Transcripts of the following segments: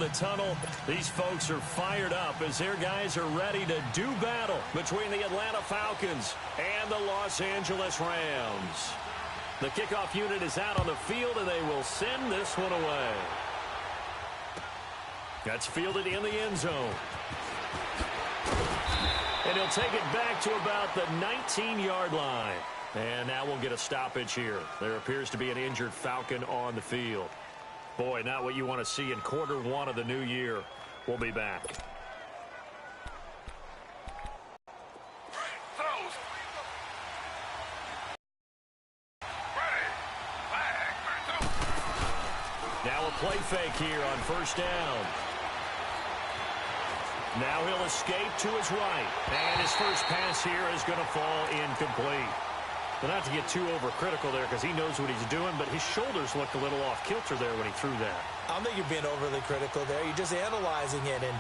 the tunnel. These folks are fired up as their guys are ready to do battle between the Atlanta Falcons and the Los Angeles Rams. The kickoff unit is out on the field, and they will send this one away. That's fielded in the end zone. And he'll take it back to about the 19-yard line. And now we'll get a stoppage here. There appears to be an injured Falcon on the field. Boy, not what you want to see in quarter one of the new year. We'll be back. Now a play fake here on first down. Now he'll escape to his right. And his first pass here is going to fall incomplete. Well, not to get too overcritical there because he knows what he's doing, but his shoulders looked a little off kilter there when he threw that. I don't think you're being overly critical there. You're just analyzing it, and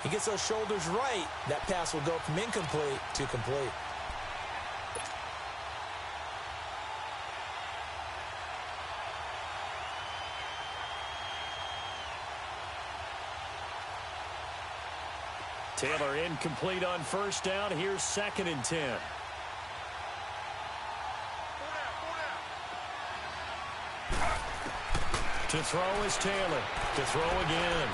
he gets those shoulders right. That pass will go from incomplete to complete. Taylor incomplete on first down. Here's 2nd and 10. To throw is Taylor. To throw again.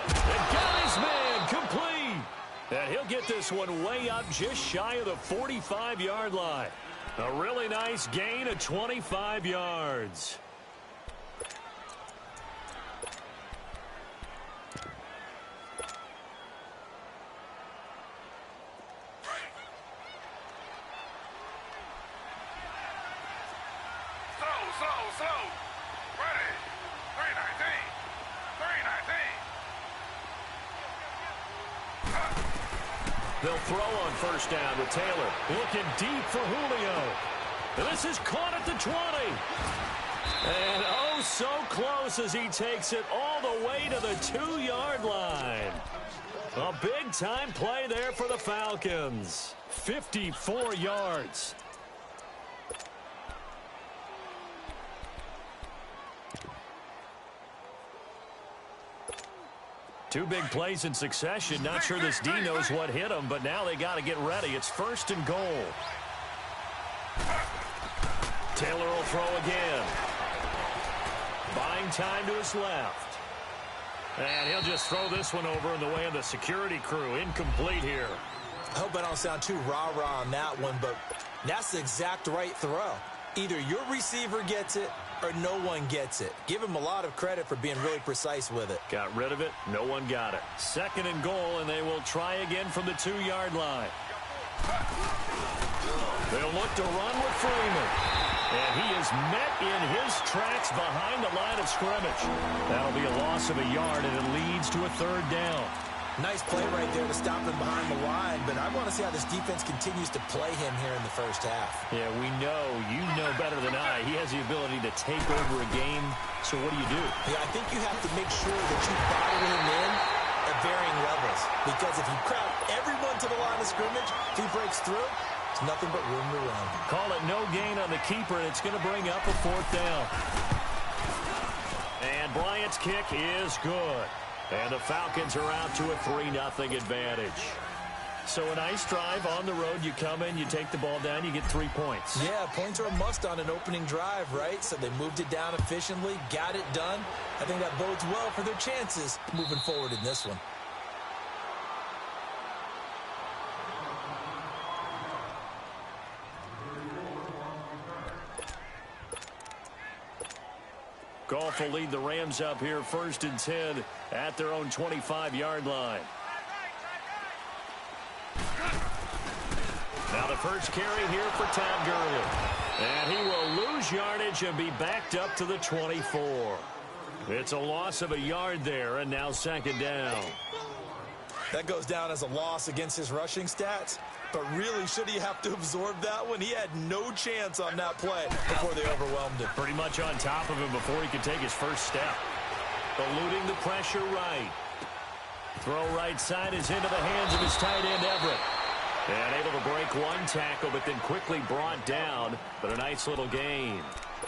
And got his man complete. And he'll get this one way up just shy of the 45-yard line. A really nice gain of 25 yards. Ready. 319. They'll throw on first down with Taylor. Looking deep for Julio. And this is caught at the 20. And oh, so close as he takes it all the way to the 2-yard line. A big-time play there for the Falcons. 54 yards. Two big plays in succession. Not sure this D knows what hit him, but now they got to get ready. It's 1st and goal. Taylor will throw again. Buying time to his left. And he'll just throw this one over in the way of the security crew. Incomplete here. I hope I don't sound too rah-rah on that one, but that's the exact right throw. Either your receiver gets it or no one gets it. Give him a lot of credit for being really precise with it. Got rid of it. No one got it. 2nd and goal, and they will try again from the 2-yard line. They'll look to run with Freeman. And he is met in his tracks behind the line of scrimmage. That'll be a loss of a yard, and it leads to a 3rd down. Nice play right there to stop him behind the line, but I want to see how this defense continues to play him here in the first half. Yeah, we know. You know better than I. He has the ability to take over a game, so what do you do? Yeah, I think you have to make sure that you bottle him in at varying levels, because if you crowd everyone to the line of scrimmage, if he breaks through, it's nothing but room to run. Call it no gain on the keeper, and it's going to bring up a 4th down. And Bryant's kick is good. And the Falcons are out to a 3-0 advantage. So a nice drive on the road. You come in, you take the ball down, you get 3 points. Yeah, points are a must on an opening drive, right? So they moved it down efficiently, got it done. I think that bodes well for their chances moving forward in this one. Goff will lead the Rams up here 1st and 10 at their own 25-yard line. Now the first carry here for Todd Gurley. And he will lose yardage and be backed up to the 24. It's a loss of a yard there, and now 2nd down. That goes down as a loss against his rushing stats. But really, should he have to absorb that one? He had no chance on that play before they overwhelmed him. Pretty much on top of him before he could take his first step. Eluding the pressure right. Throw right side is into the hands of his tight end, Everett. And able to break one tackle, but then quickly brought down. But a nice little gain.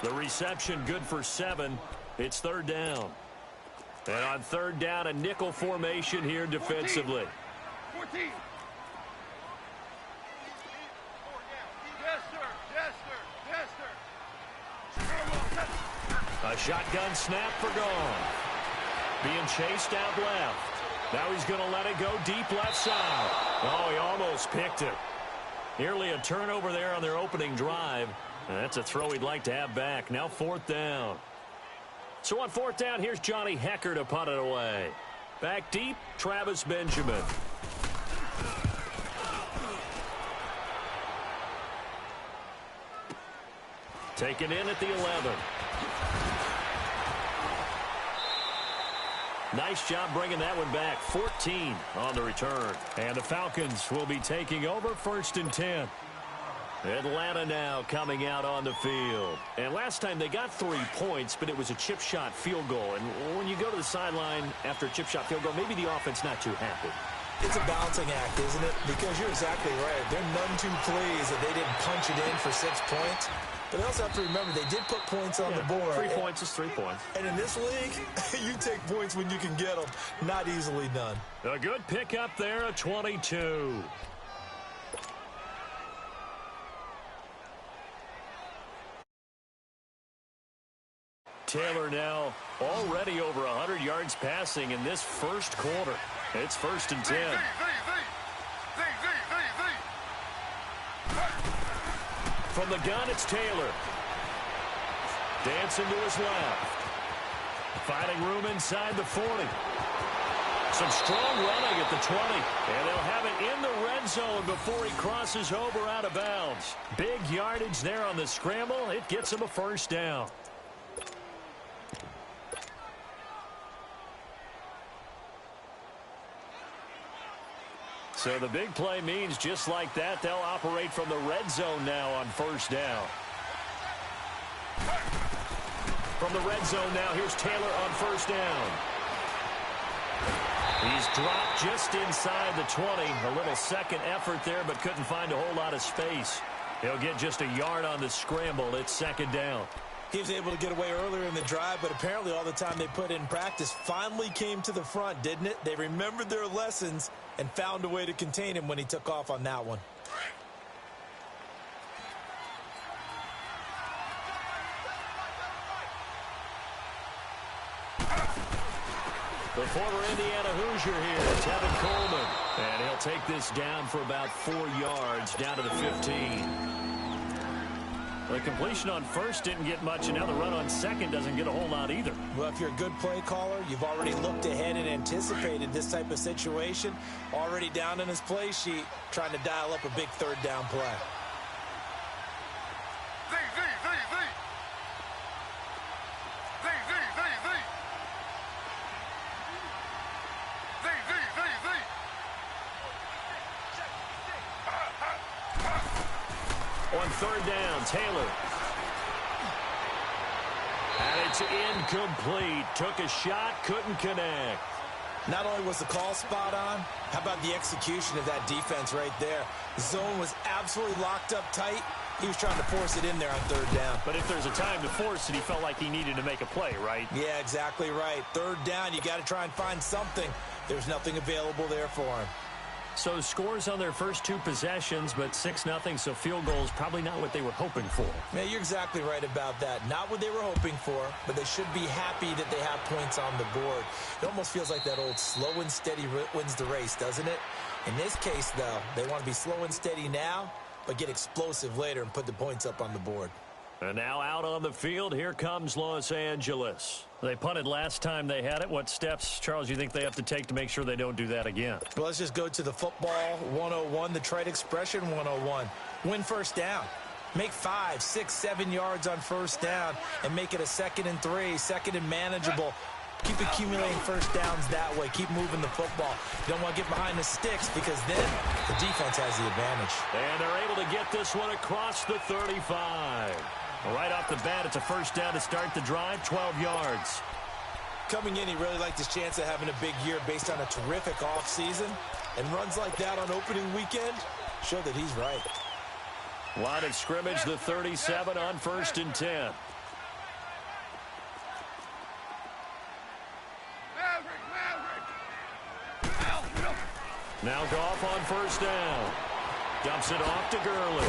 The reception good for 7. It's 3rd down. And on third down, a nickel formation here defensively. 14. Yes, sir. Yes, sir. Yes, sir. A shotgun snap for gone. Being chased out left. Now he's going to let it go deep left side. Oh, he almost picked it. Nearly a turnover there on their opening drive. And that's a throw he'd like to have back. Now fourth down. So on fourth down, here's Johnny Hecker to punt it away. Back deep, Travis Benjamin. Taken in at the 11. Nice job bringing that one back. 14 on the return. And the Falcons will be taking over first and 10. Atlanta now coming out on the field. And last time they got 3 points, but it was a chip shot field goal. And when you go to the sideline after a chip shot field goal, maybe the offense not too happy. It's a balancing act, isn't it? Because you're exactly right. They're none too pleased that they didn't punch it in for 6 points. But they also have to remember they did put points on the board. 3 points is 3 points. And in this league, you take points when you can get them. Not easily done. A good pickup there, a 22. Taylor now already over 100 yards passing in this first quarter. It's first and 10. From the gun, it's Taylor. Dancing to his left. Finding room inside the 40. Some strong running at the 20. And they'll have it in the red zone before he crosses over out of bounds. Big yardage there on the scramble. It gets him a first down. So the big play means just like that, they'll operate from the red zone now on first down. From the red zone now, here's Taylor on first down. He's dropped just inside the 20. A little second effort there, but couldn't find a whole lot of space. He'll get just a yard on the scramble. It's second down. He was able to get away earlier in the drive, but apparently all the time they put in practice finally came to the front, didn't it? They remembered their lessons and found a way to contain him when he took off on that one. The former Indiana Hoosier here, Tevin Coleman. And he'll take this down for about 4 yards, down to the 15. The completion on first didn't get much, and now the run on second doesn't get a whole lot either. Well, if you're a good play caller, you've already looked ahead and anticipated this type of situation. Already down in his play sheet, trying to dial up a big third down play. On third down, Taylor. And it's incomplete. Took a shot, couldn't connect. Not only was the call spot on, how about the execution of that defense right there? The zone was absolutely locked up tight. He was trying to force it in there on third down. But if there's a time to force it, he felt like he needed to make a play, right? Yeah, exactly right. Third down, you got to try and find something. There's nothing available there for him. So scores on their first 2 possessions, but 6-0, so field goals probably not what they were hoping for. Yeah, you're exactly right about that. Not what they were hoping for, but they should be happy that they have points on the board. It almost feels like that old slow and steady wins the race, doesn't it? In this case, though, they want to be slow and steady now, but get explosive later and put the points up on the board. And now out on the field, here comes Los Angeles. They punted last time they had it. What steps, Charles, you think they have to take to make sure they don't do that again? Well, let's just go to the football 101, the trite expression 101. Win first down. Make 5, 6, 7 yards on first down and make it a 2nd and 3, 2nd and manageable. Keep accumulating first downs that way. Keep moving the football. You don't want to get behind the sticks because then the defense has the advantage. And they're able to get this one across the 35. Right off the bat, it's a first down to start the drive, 12 yards. Coming in, he really liked his chance of having a big year based on a terrific offseason. And runs like that on opening weekend show that he's right. Line of scrimmage, the 37 on first and 10. Now Goff on first down. Dumps it off to Gurley.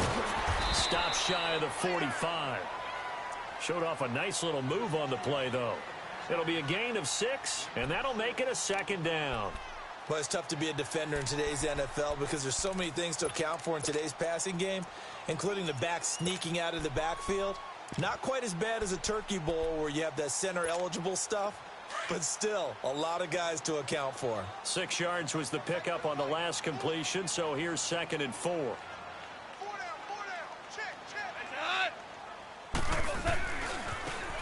Stops shy of the 45. Showed off a nice little move on the play, though. It'll be a gain of 6, and that'll make it a second down. Well, it's tough to be a defender in today's NFL because there's so many things to account for in today's passing game, including the back sneaking out of the backfield. Not quite as bad as a turkey bowl where you have that center-eligible stuff, but still a lot of guys to account for. 6 yards was the pickup on the last completion, so here's 2nd and 4.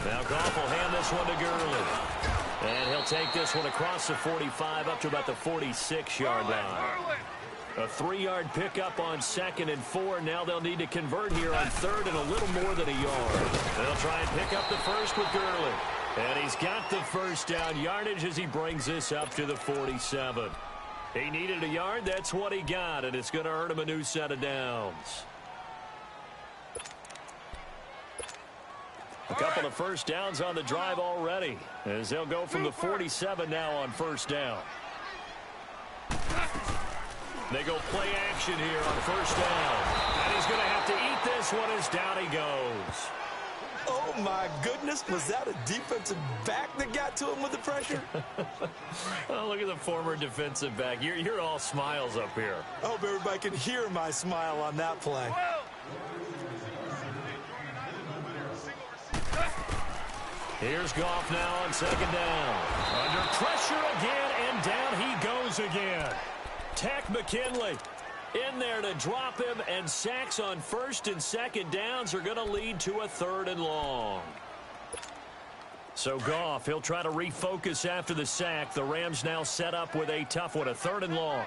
Now Goff will hand this one to Gurley. And he'll take this one across the 45 up to about the 46-yard line. A 3-yard pickup on 2nd and 4. Now they'll need to convert here on 3rd and a little more than a yard. They'll try and pick up the first with Gurley. And he's got the first down yardage as he brings this up to the 47. He needed a yard. That's what he got, and it's going to earn him a new set of downs. A couple of first downs on the drive already, as they'll go from the 47 now on first down. They go play action here on first down. And he's going to have to eat this one as down he goes. Oh, my goodness. Was that a defensive back that got to him with the pressure? Oh, look at the former defensive back. You're all smiles up here. I hope everybody can hear my smile on that play. Here's Goff now on 2nd down. Under pressure again, and down he goes again. Tack McKinley in there to drop him, and sacks on 1st and 2nd downs are going to lead to a 3rd and long. So Goff, he'll try to refocus after the sack. The Rams now set up with a tough one, a 3rd and long.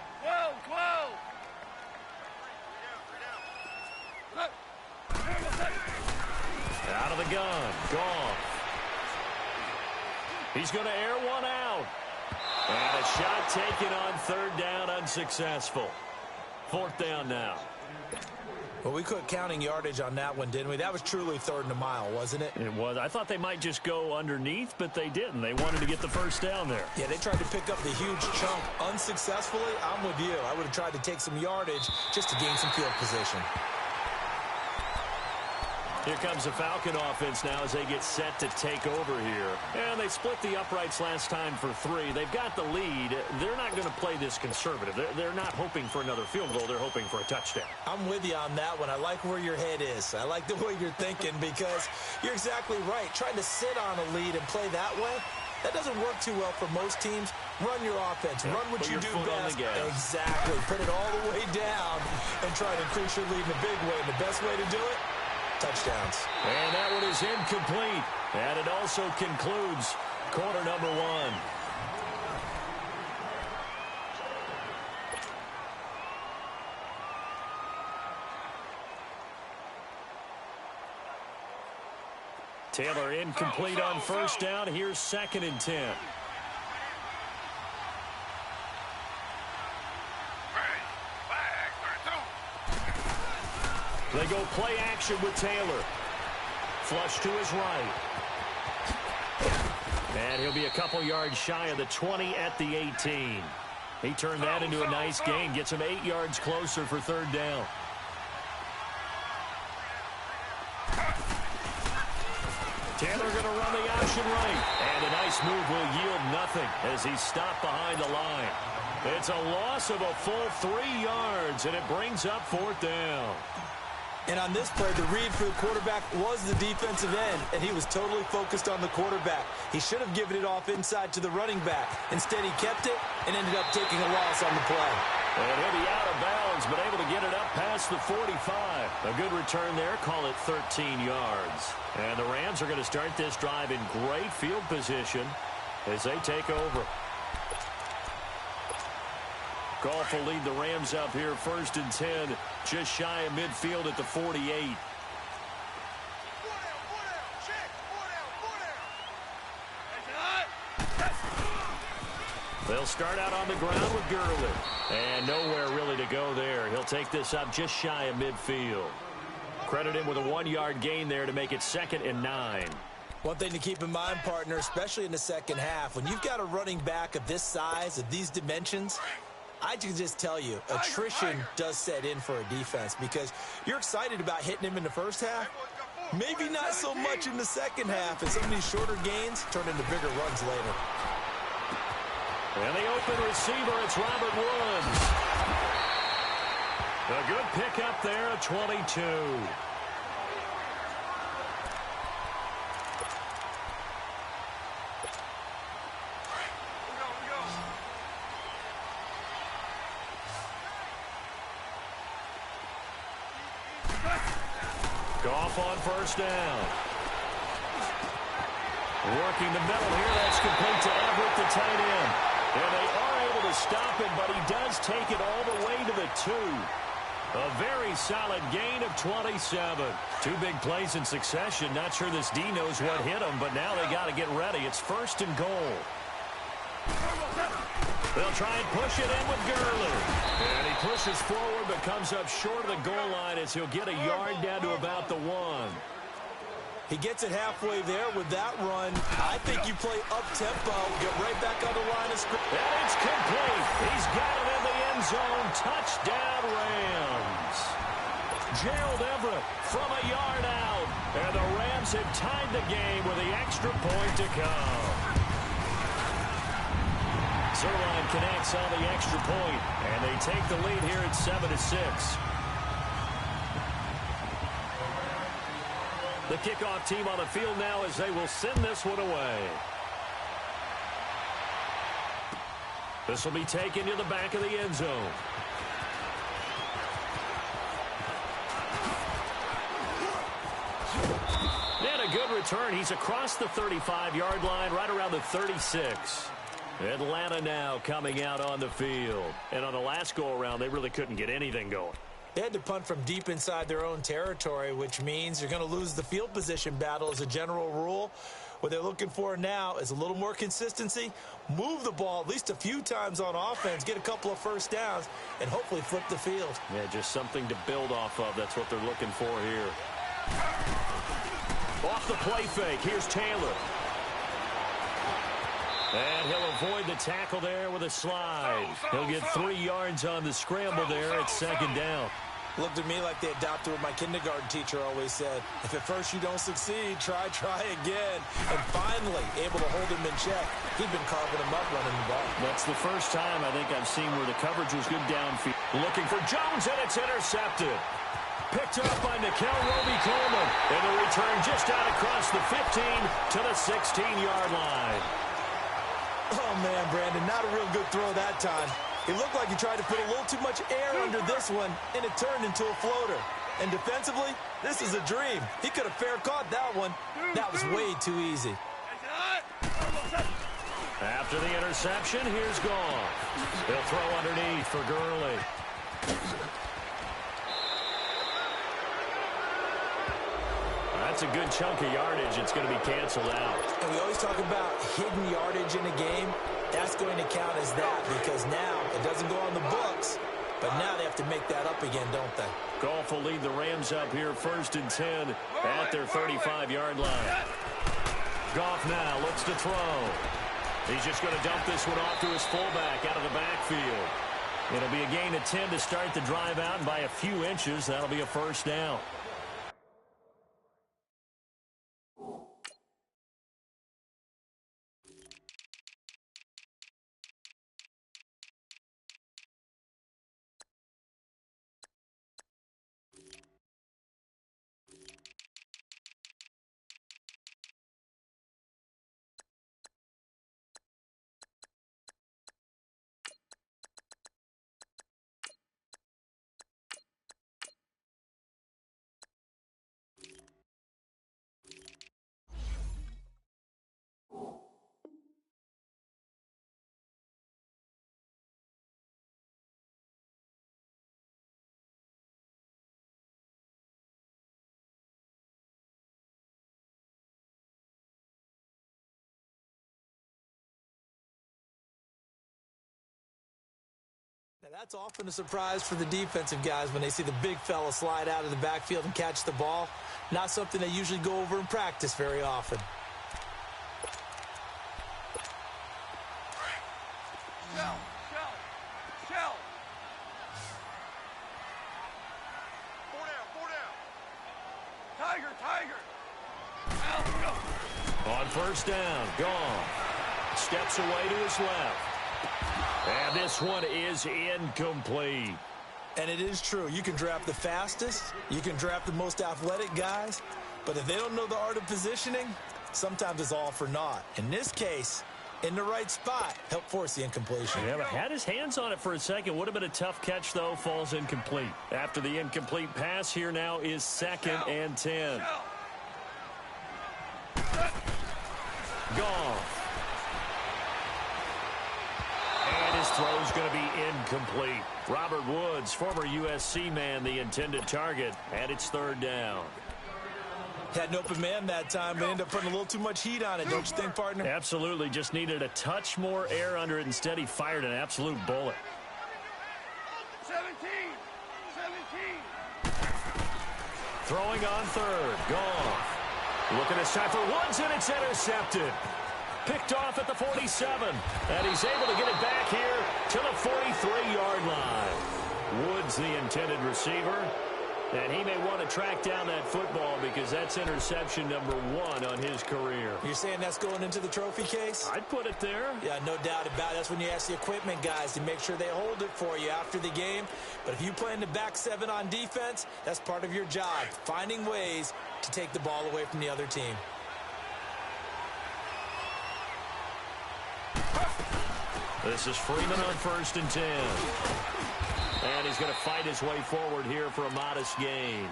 Out of the gun, Goff. He's going to air one out. And a shot taken on 3rd down, unsuccessful. 4th down now. Well, we quit counting yardage on that one, didn't we? That was truly 3rd and a mile, wasn't it? It was. I thought they might just go underneath, but they didn't. They wanted to get the first down there. Yeah, they tried to pick up the huge chunk unsuccessfully. I'm with you. I would have tried to take some yardage just to gain some field position. Here comes the Falcon offense now as they get set to take over here. And they split the uprights last time for 3. They've got the lead. They're not going to play this conservative. They're not hoping for another field goal. They're hoping for a touchdown. I'm with you on that one. I like where your head is. I like the way you're thinking because you're exactly right. Trying to sit on a lead and play that way, that doesn't work too well for most teams. Run your offense. Run what you do best. Exactly. Put it all the way down and try to increase your lead in a big way. And the best way to do it, touchdowns. And that one is incomplete. And it also concludes quarter number 1. Taylor incomplete on first down. Here's 2nd and 10. They go play action with Taylor. Flush to his right. And he'll be a couple yards shy of the 20 at the 18. He turned that into a nice gain. Gets him 8 yards closer for 3rd down. Taylor going to run the option right. And a nice move will yield nothing as he's stopped behind the line. It's a loss of a full 3 yards, and it brings up 4th down. And on this play, the read for the quarterback was the defensive end, and he was totally focused on the quarterback. He should have given it off inside to the running back. Instead, he kept it and ended up taking a loss on the play. And he'll be out of bounds, but able to get it up past the 45. A good return there, call it 13 yards. And the Rams are going to start this drive in great field position as they take over. Goff will lead the Rams up here 1st and 10, just shy of midfield at the 48. They'll start out on the ground with Gurley. And nowhere really to go there. He'll take this up just shy of midfield. Credit him with a 1-yard gain there to make it 2nd and 9. One thing to keep in mind, partner, especially in the second half, when you've got a running back of this size, of these dimensions, I can just tell you, attrition does set in for a defense because you're excited about hitting him in the first half. Maybe not so much in the second half, and some of these shorter gains turn into bigger runs later. And the open receiver, it's Robert Woods. A good pickup there at 22. Goff on first down. Working the middle here. That's complete to Everett, the tight end. And they are able to stop him, but he does take it all the way to the 2. A very solid gain of 27. 2 big plays in succession. Not sure this D knows what hit him, but now they got to get ready. It's 1st and goal. They'll try and push it in with Gurley. And he pushes forward but comes up short of the goal line as he'll get a yard down to about the 1. He gets it halfway there with that run. I think you play up-tempo, get right back on the line of scrimmage. And it's complete. He's got it in the end zone. Touchdown, Rams. Gerald Everett from a yard out. And the Rams have tied the game with the extra point to come. Zerline connects on the extra point, and they take the lead here at 7-6. The kickoff team on the field now as they will send this one away. This will be taken to the back of the end zone. And a good return. He's across the 35-yard line, right around the 36. Atlanta now coming out on the field. And on the last go-around, they really couldn't get anything going. They had to punt from deep inside their own territory, which means you're going to lose the field position battle as a general rule. What they're looking for now is a little more consistency, move the ball at least a few times on offense, get a couple of first downs, and hopefully flip the field. Yeah, just something to build off of. That's what they're looking for here. Off the play fake, here's Taylor. And he'll avoid the tackle there with a slide. He'll get 3 yards on the scramble there at 2nd down. Looked at me like they adopted what my kindergarten teacher always said. If at first you don't succeed, try again. And finally, able to hold him in check. He'd been carving him up running the ball. That's the first time I think I've seen where the coverage was good downfield. Looking for Jones, and it's intercepted. Picked up by Nickel Roby-Coleman. And the return just out across the 15 to the 16-yard line. Oh, man, Brandon, not a real good throw that time. It looked like he tried to put a little too much air under this one, and it turned into a floater. And defensively, this is a dream. He could have fair caught that one. That was way too easy. After the interception, here's Goff. He'll throw underneath for Gurley. That's a good chunk of yardage. It's going to be canceled out. And we always talk about hidden yardage in a game. That's going to count as that because now it doesn't go on the books, but now they have to make that up again, don't they? Goff will lead the Rams up here 1st and 10 at their 35-yard line. Goff now looks to throw. He's just going to dump this one off to his fullback out of the backfield. It'll be a gain of 10 to start the drive out, and by a few inches, that'll be a 1st down. Now that's often a surprise for the defensive guys when they see the big fella slide out of the backfield and catch the ball. Not something they usually go over in practice very often. Shell. 4 down. Tiger. Out, go. On first down, gone. Steps away to his left. And this one is incomplete. And it is true. You can draft the fastest. You can draft the most athletic guys. But if they don't know the art of positioning, sometimes it's all for naught. In this case, in the right spot, help force the incompletion. Yeah, but had his hands on it for a second. Would have been a tough catch, though. Falls incomplete. After the incomplete pass, here now is 2nd and 10. Gone. And his throw's going to be incomplete. Robert Woods, former USC man, the intended target, and it's 3rd down. Had an open man that time, but ended up putting a little too much heat on it, don't you think, partner? Absolutely. Just needed a touch more air under it. Instead, he fired an absolute bullet. 17. Throwing on 3rd. Gone. Looking this time for Woods, and it's intercepted. Picked off at the 47. And he's able to get it back here to the 43-yard line. Woods, the intended receiver. And he may want to track down that football because that's interception number 1 on his career. You're saying that's going into the trophy case? I'd put it there. Yeah, no doubt about it. That's when you ask the equipment guys to make sure they hold it for you after the game. But if you play in the back 7 on defense, that's part of your job, finding ways to take the ball away from the other team. This is Freeman on 1st and 10. And he's going to fight his way forward here for a modest gain.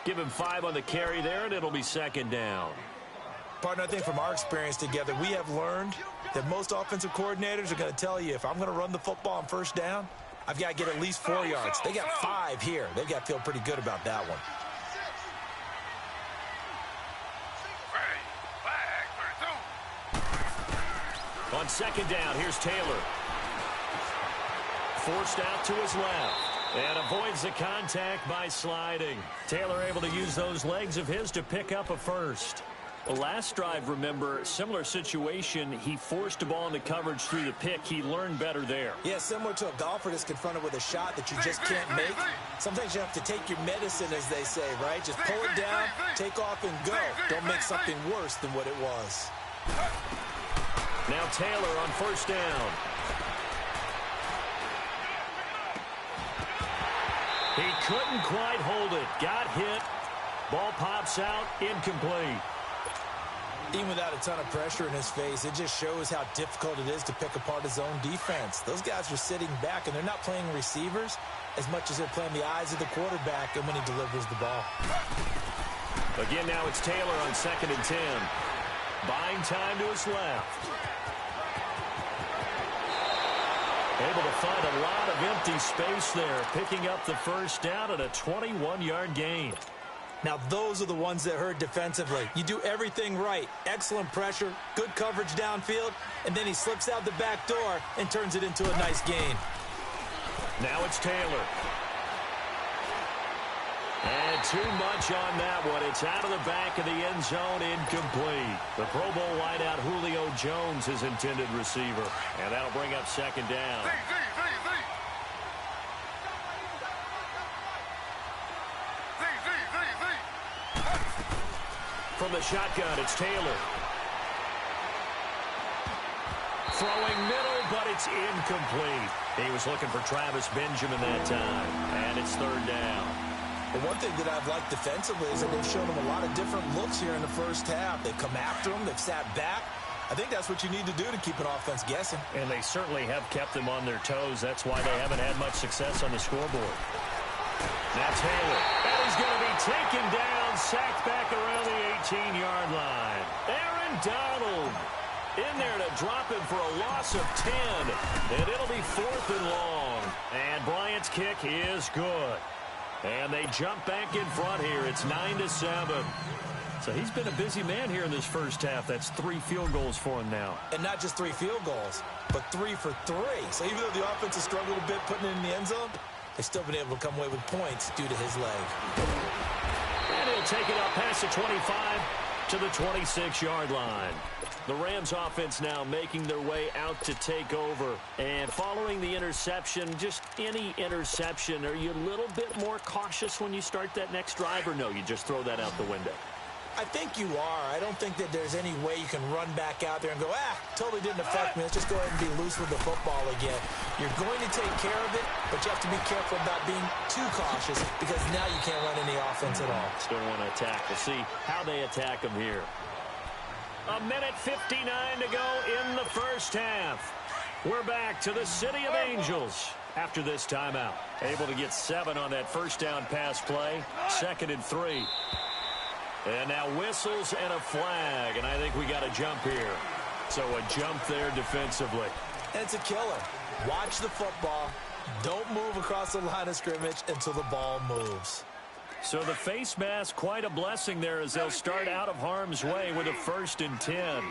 Give him 5 on the carry there, and it'll be 2nd down. Partner, I think from our experience together, we have learned that most offensive coordinators are going to tell you, if I'm going to run the football on 1st down, I've got to get at least 4 yards. They got 5 here. They've got to feel pretty good about that one. On 2nd down, here's Taylor. Forced out to his left. And avoids the contact by sliding. Taylor able to use those legs of his to pick up a first. The last drive, remember, similar situation. He forced a ball into coverage through the pick. He learned better there. Yeah, similar to a golfer that's confronted with a shot that you just can't make. Sometimes you have to take your medicine, as they say, right? Just pull it down, take off, and go. Don't make something worse than what it was. Now Taylor on 1st down. He couldn't quite hold it. Got hit. Ball pops out. Incomplete. Even without a ton of pressure in his face, it just shows how difficult it is to pick apart his own defense. Those guys are sitting back, and they're not playing receivers as much as they're playing the eyes of the quarterback and when he delivers the ball. Again, now it's Taylor on 2nd and 10. Buying time to his left. Able to find a lot of empty space there, picking up the 1st down and a 21-yard gain. Now, those are the ones that hurt defensively. You do everything right. Excellent pressure, good coverage downfield, and then he slips out the back door and turns it into a nice gain. Now it's Taylor. And too much on that one. It's out of the back of the end zone, incomplete. The Pro Bowl wideout Julio Jones, his intended receiver. And that'll bring up 2nd down. From the shotgun, it's Taylor. Throwing middle, but it's incomplete. He was looking for Travis Benjamin that time. And it's 3rd down. But one thing that I've liked defensively is that they've shown him a lot of different looks here in the 1st half. They've come after him. They've sat back. I think that's what you need to do to keep an offense guessing. And they certainly have kept them on their toes. That's why they haven't had much success on the scoreboard. Now Taylor. And he's going to be taken down, sacked back around the 18-yard line. Aaron Donald in there to drop him for a loss of 10. And it'll be 4th and long. And Bryant's kick is good. And they jump back in front here. It's 9-7. So he's been a busy man here in this 1st half. That's 3 field goals for him now. And not just 3 field goals, but 3 for 3. So even though the offense has struggled a bit putting it in the end zone, they've still been able to come away with points due to his leg. And he'll take it up past the 25 to the 26-yard line. The Rams offense now making their way out to take over. And following the interception, just any interception, are you a little bit more cautious when you start that next drive, or no, you just throw that out the window? I think you are. I don't think that there's any way you can run back out there and go, totally didn't affect me. Let's just go ahead and be loose with the football again. You're going to take care of it, but you have to be careful about being too cautious because now you can't run any offense at all. Still want to attack. We'll see how they attack them here. A minute 59 to go in the first half. We're back to the City of Angels after this timeout. Able to get 7 on that first down pass play. 2nd and 3. And now whistles and a flag, and I think we got a jump here. So a jump there defensively. And it's a killer. Watch the football. Don't move across the line of scrimmage until the ball moves. So the face mask, quite a blessing there as they'll start out of harm's way with a 1st and 10.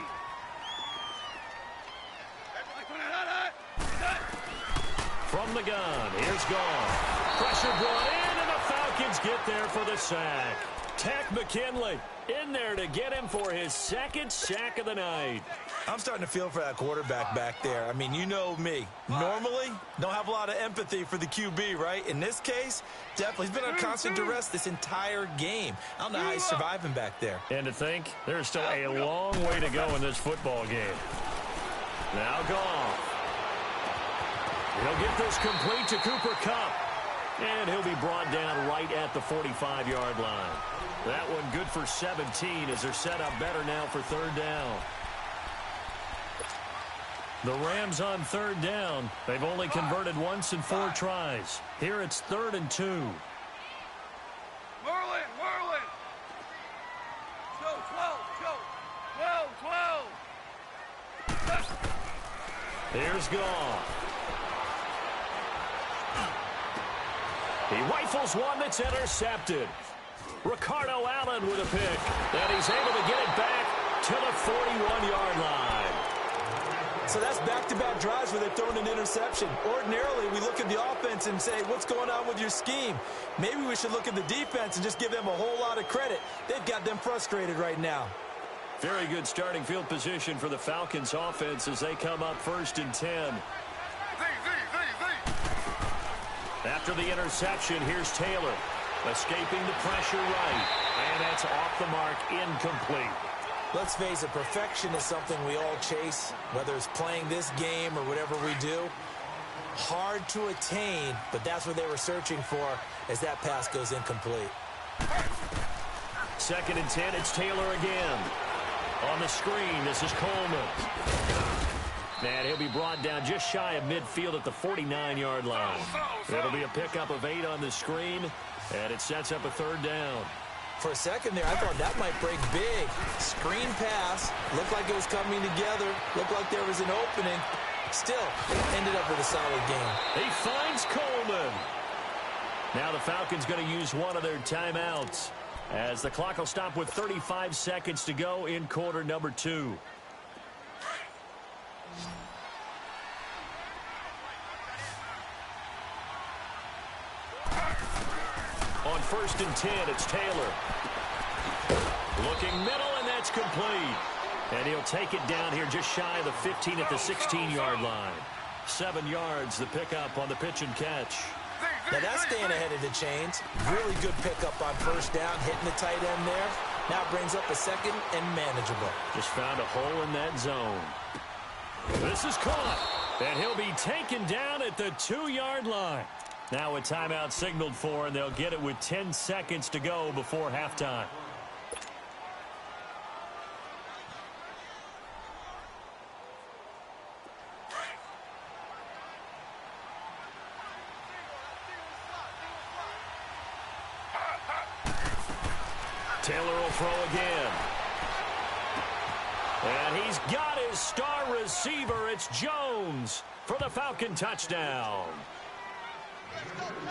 From the gun, here's Gone. Pressure brought in, and the Falcons get there for the sack. Tack McKinley in there to get him for his 2nd sack of the night. I'm starting to feel for that quarterback back there. I mean, you know me. Normally, don't have a lot of empathy for the QB, right? In this case, definitely. He's been on constant duress this entire game. I don't know how he's surviving back there. And to think, there's still a long way to go in this football game. Now Goff. He'll get this complete to Cooper Kupp. And he'll be brought down right at the 45-yard line. That one good for 17 as they're set up better now for 3rd down. The Rams on 3rd down. They've only converted once in 4 tries. Here it's 3rd and 2. Merlin. Go, 12. Here's Goff. He rifles one that's intercepted. Ricardo Allen with a pick. And he's able to get it back to the 41-yard line. So that's back-to-back drives where they've thrown an interception. Ordinarily, we look at the offense and say, what's going on with your scheme? Maybe we should look at the defense and just give them a whole lot of credit. They've got them frustrated right now. Very good starting field position for the Falcons offense as they come up 1st and 10. After the interception, here's Taylor. Escaping the pressure right. And that's off the mark, incomplete. Let's face it, perfection is something we all chase, whether it's playing this game or whatever we do. Hard to attain, but that's what they were searching for as that pass goes incomplete. 2nd and 10, it's Taylor again. On the screen, this is Coleman. And he'll be brought down just shy of midfield at the 49-yard line. It'll be a pickup of 8 on the screen, and it sets up a 3rd down. For a second there, I thought that might break big. Screen pass, looked like it was coming together, looked like there was an opening. Still, ended up with a solid game. He finds Coleman. Now the Falcons going to use one of their timeouts as the clock will stop with 35 seconds to go in quarter number 2. On 1st and 10, it's Taylor. Looking middle, and that's complete. And he'll take it down here just shy of the 15 at the 16-yard line. 7 yards, the pickup on the pitch and catch. Now that's staying ahead of the chains. Really good pickup on 1st down, hitting the tight end there. Now brings up a 2nd and manageable. Just found a hole in that zone. This is caught, and he'll be taken down at the 2-yard line. Now a timeout signaled for, and they'll get it with 10 seconds to go before halftime. Taylor will throw again. And he's got his star receiver. It's Jones for the Falcon touchdown.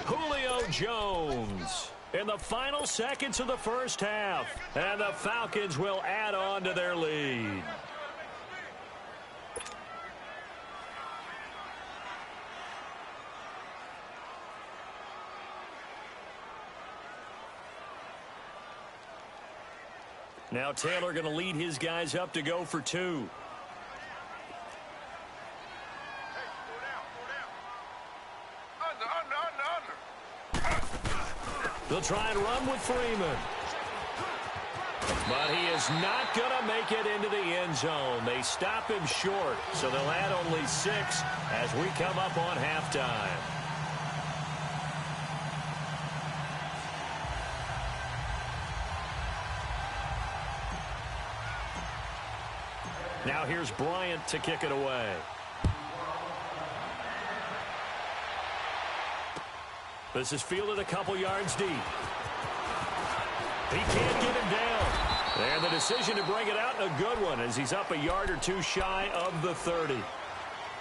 Julio Jones in the final seconds of the first half. And the Falcons will add on to their lead. Now Taylor going to lead his guys up to go for two. They'll try and run with Freeman. But he is not going to make it into the end zone. They stop him short, so they'll add only 6 as we come up on halftime. Now here's Bryant to kick it away. This is fielded a couple yards deep. He can't get him down. And the decision to bring it out, and a good one, as he's up a yard or two shy of the 30.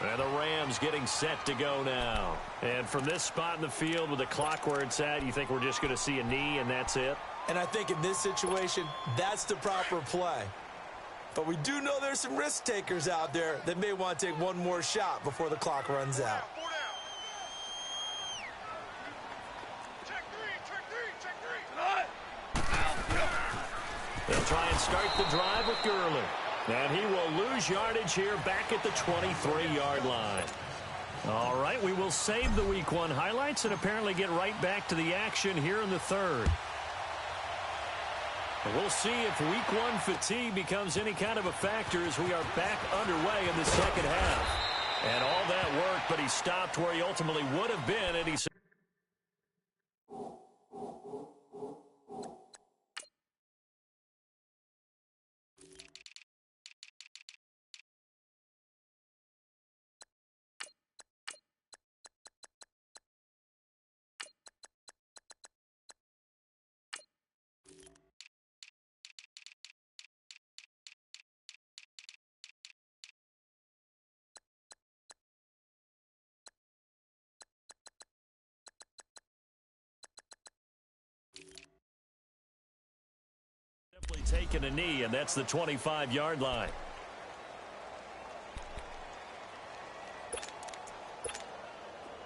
And the Rams getting set to go now. And from this spot in the field with the clock where it's at, you think we're just going to see a knee and that's it? And I think in this situation, that's the proper play. But we do know there's some risk takers out there that may want to take one more shot before the clock runs out. They'll try and start the drive with Gurley. And he will lose yardage here back at the 23-yard line. All right, we will save the Week 1 highlights and apparently get right back to the action here in the third. We'll see if Week 1 fatigue becomes any kind of a factor as we are back underway in the second half. And all that work, but he stopped where he ultimately would have been, and he simply taken a knee, and that's the 25-yard line.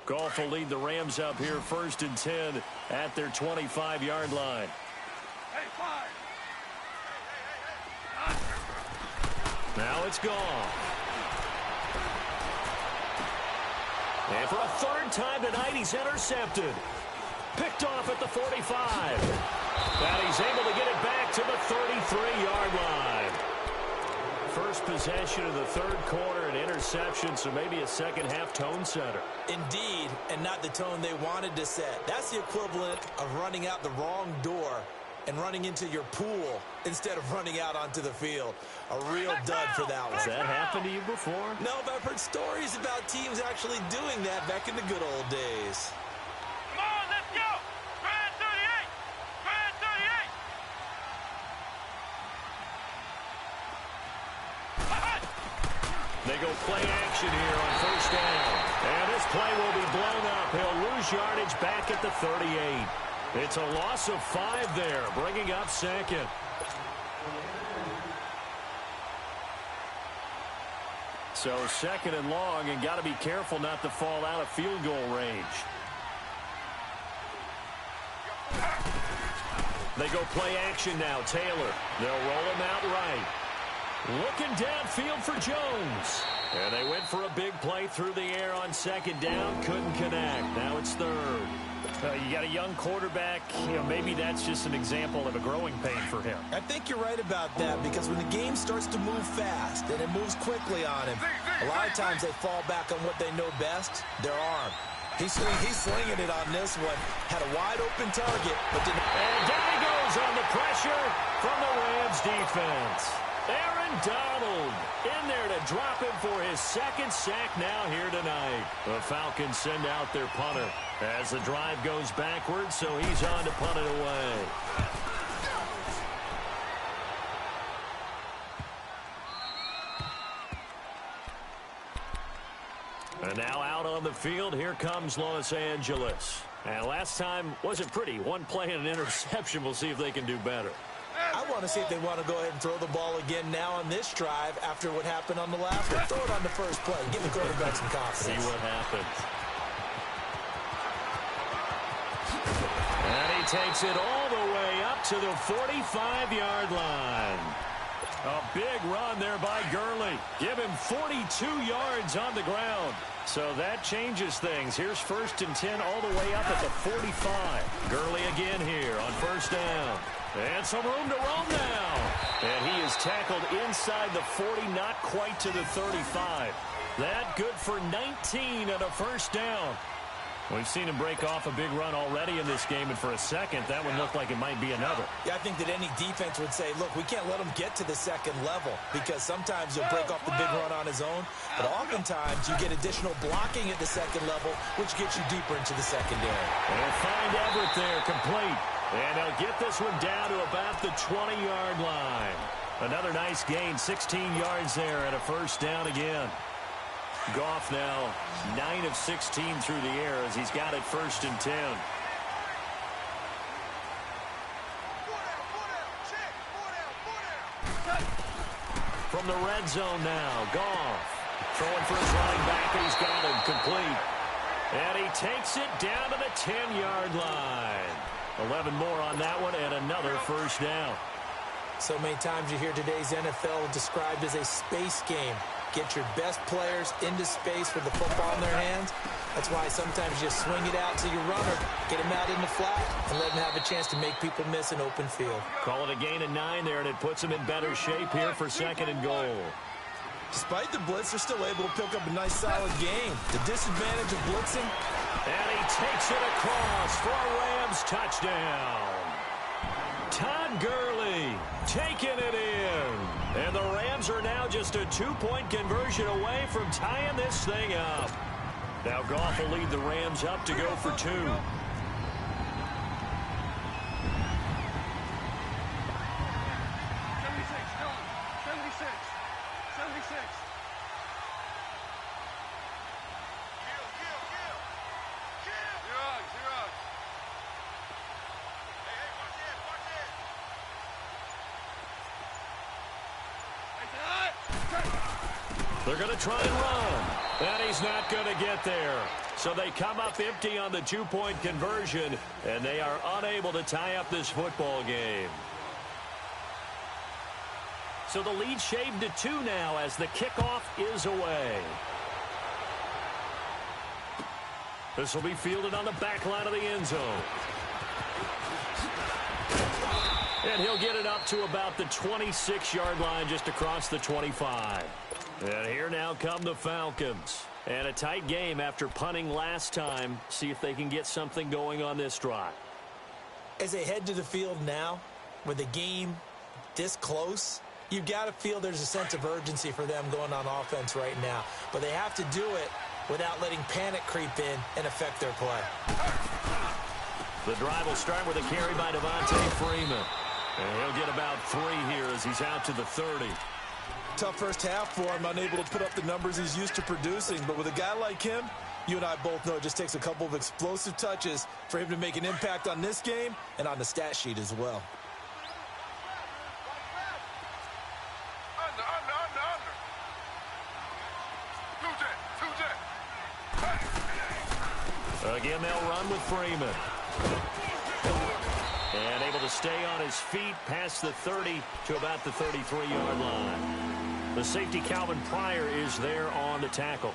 Goff will lead the Rams up here 1st and 10 at their 25-yard line. Now it's gone. And for a third time tonight, he's intercepted. Picked off at the 45. And he's able to get it back to the 33-yard line. First possession of the third quarter, an interception, so maybe a second-half tone setter. Indeed, and not the tone they wanted to set. That's the equivalent of running out the wrong door and running into your pool instead of running out onto the field. A real dud for that one. Has that happened to you before? No, but I've heard stories about teams actually doing that back in the good old days. Come on, let's go! Grand 38! Grand 38! They go play action here on first down. And this play will be blown up. He'll lose yardage back at the 38. It's a loss of 5 there, bringing up second. So second and long, and got to be careful not to fall out of field goal range. They go play action now. Taylor, they'll roll him out right. Looking downfield for Jones. And they went for a big play through the air on second down. Couldn't connect. Now it's third. You got a young quarterback. Maybe that's just an example of a growing pain for him. I think you're right about that, because when the game starts to move fast and it moves quickly on him, a lot of times they fall back on what they know best, their arm. He's slinging it on this one. Had a wide open target, but didn't. And down he goes on the pressure from the Rams defense. Aaron Donald in there to drop him for his second sack now here tonight. The Falcons send out their punter as the drive goes backwards, so he's on to punt it away. And now out on the field, here comes Los Angeles. And last time wasn't pretty. One play and an interception. We'll see if they can do better. I want to see if they want to go ahead and throw the ball again now on this drive after what happened on the last one. Throw it on the first play. Give the quarterback some confidence. See what happens. And he he takes it all the way up to the 45-yard line. A big run there by Gurley. Give him 42 yards on the ground. So that changes things. Here's 1st and 10 all the way up at the 45. Gurley again here on 1st down. And some room to roam now. And he is tackled inside the 40, not quite to the 35. That good for 19 and a 1st down. We've seen him break off a big run already in this game, and for a second, that one looked like it might be another. Yeah, I think that any defense would say, look, we can't let him get to the second level because sometimes he'll break off the big run on his own, but oftentimes you get additional blocking at the second level, which gets you deeper into the secondary. And they'll find Everett there, complete. And they'll get this one down to about the 20-yard line. Another nice gain, 16 yards there, and a 1st down again. Goff now 9 of 16 through the air as he's got it 1st and 10. From the red zone now, Goff throwing for his running back, and he's got him complete. And he takes it down to the 10-yard line. 11 more on that one, and another 1st down. So many times you hear today's NFL described as a space game. Get your best players into space with the football in their hands. That's why sometimes you swing it out to your runner, get him out in the flat, and let him have a chance to make people miss an open field. Call it a gain of 9 there, and it puts him in better shape here for 2nd and goal. Despite the blitz, they're still able to pick up a nice, solid game. The disadvantage of blitzing. And he takes it across for a Rams touchdown. Todd Gurley taking it in. And the Rams are now just a 2-point conversion away from tying this thing up. Now Goff will lead the Rams up to go for 2. 76, John. 76. 76. They're going to try and run. And he's not going to get there. So they come up empty on the 2-point conversion, and they are unable to tie up this football game. So the lead shaved to 2 now as the kickoff is away. This will be fielded on the back line of the end zone. And he'll get it up to about the 26-yard line, just across the 25. And here now come the Falcons. And a tight game after punting last time. See if they can get something going on this drive. As they head to the field now, with the game this close, you've got to feel there's a sense of urgency for them going on offense right now. But they have to do it without letting panic creep in and affect their play. The drive will start with a carry by Devontae Freeman. And he'll get about 3 here as he's out to the 30. Tough first half for him, unable to put up the numbers he's used to producing. But with a guy like him, you and I both know it just takes a couple of explosive touches for him to make an impact on this game and on the stat sheet as well. Again, they'll run with Freeman. And able to stay on his feet past the 30 to about the 33-yard line. The safety, Calvin Pryor, is there on the tackle.